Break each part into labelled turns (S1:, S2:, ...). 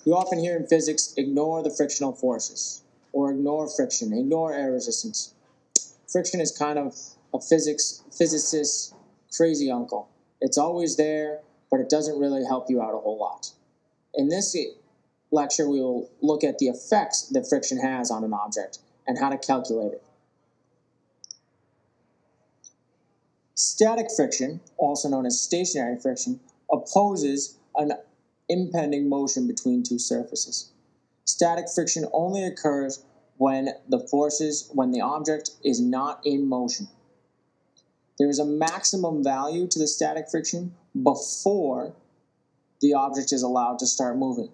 S1: You often hear in physics, ignore the frictional forces, or ignore friction, ignore air resistance. Friction is kind of a physicist's crazy uncle. It's always there, but it doesn't really help you out a whole lot. In this lecture, we will look at the effects that friction has on an object and how to calculate it. Static friction, also known as stationary friction, opposes an impending motion between two surfaces. Static friction only occurs when the object is not in motion. There is a maximum value to the static friction before the object is allowed to start moving.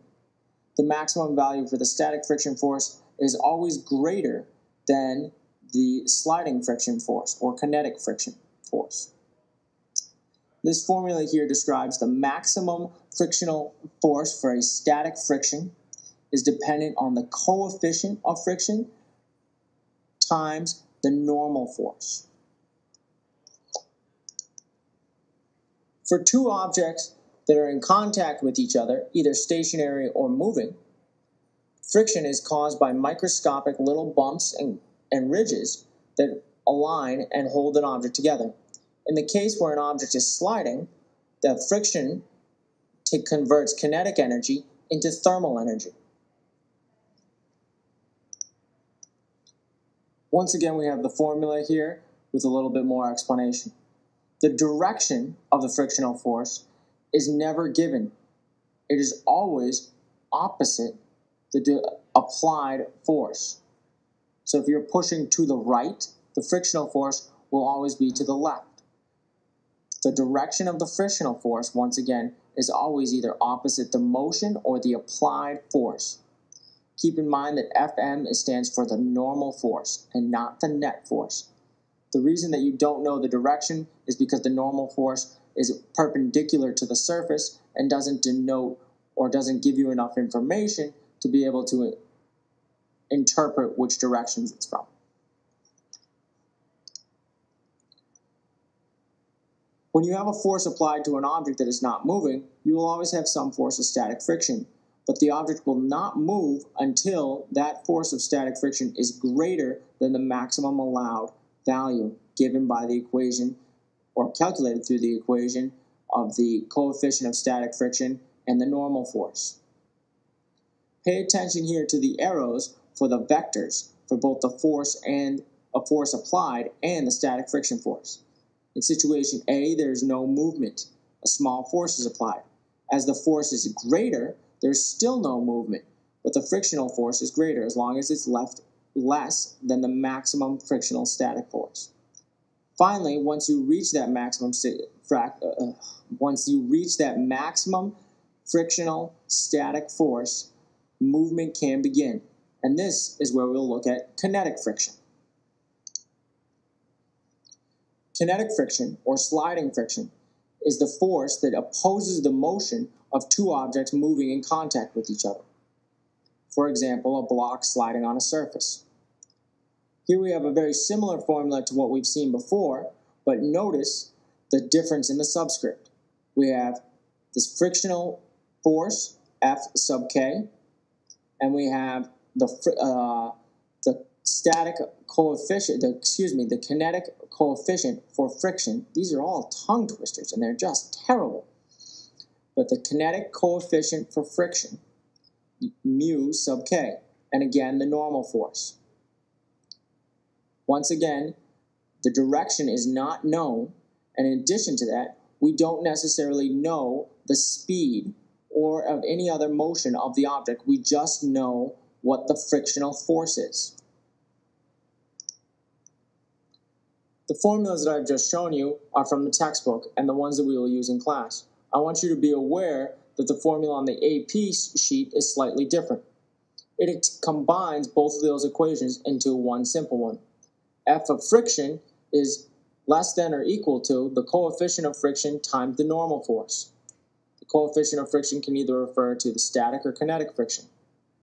S1: The maximum value for the static friction force is always greater than the sliding friction force or kinetic friction force. This formula here describes the maximum frictional force for a static friction is dependent on the coefficient of friction times the normal force. For two objects that are in contact with each other, either stationary or moving, friction is caused by microscopic little bumps and ridges that align and hold an object together. In the case where an object is sliding, the friction converts kinetic energy into thermal energy. Once again, we have the formula here with a little bit more explanation. The direction of the frictional force is never given. It is always opposite the applied force. So if you're pushing to the right, the frictional force will always be to the left. The direction of the frictional force, once again, is always either opposite the motion or the applied force. Keep in mind that Fm stands for the normal force and not the net force. The reason that you don't know the direction is because the normal force is perpendicular to the surface and doesn't denote or doesn't give you enough information to be able to interpret which directions it's from. When you have a force applied to an object that is not moving, you will always have some force of static friction, but the object will not move until that force of static friction is greater than the maximum allowed value given by the equation or calculated through the equation of the coefficient of static friction and the normal force. Pay attention here to the arrows for the vectors for both the force and a force applied and the static friction force. In situation A, there is no movement. A small force is applied. As the force is greater, there's still no movement, but the frictional force is greater as long as it's less than the maximum frictional static force. Finally, once you reach that maximum frictional static force, movement can begin. And this is where we'll look at kinetic friction. Kinetic friction, or sliding friction, is the force that opposes the motion of two objects moving in contact with each other. For example, a block sliding on a surface. Here we have a very similar formula to what we've seen before, but notice the difference in the subscript. We have this frictional force, F sub k, and we have the static coefficient, the kinetic coefficient for friction. These are all tongue twisters, and they're just terrible. But the kinetic coefficient for friction, mu sub k, and again, the normal force. Once again, the direction is not known, and in addition to that, we don't necessarily know the speed or of any other motion of the object. We just know what the frictional force is. The formulas that I've just shown you are from the textbook and the ones that we will use in class. I want you to be aware that the formula on the AP sheet is slightly different. It combines both of those equations into one simple one. F of friction is less than or equal to the coefficient of friction times the normal force. The coefficient of friction can either refer to the static or kinetic friction.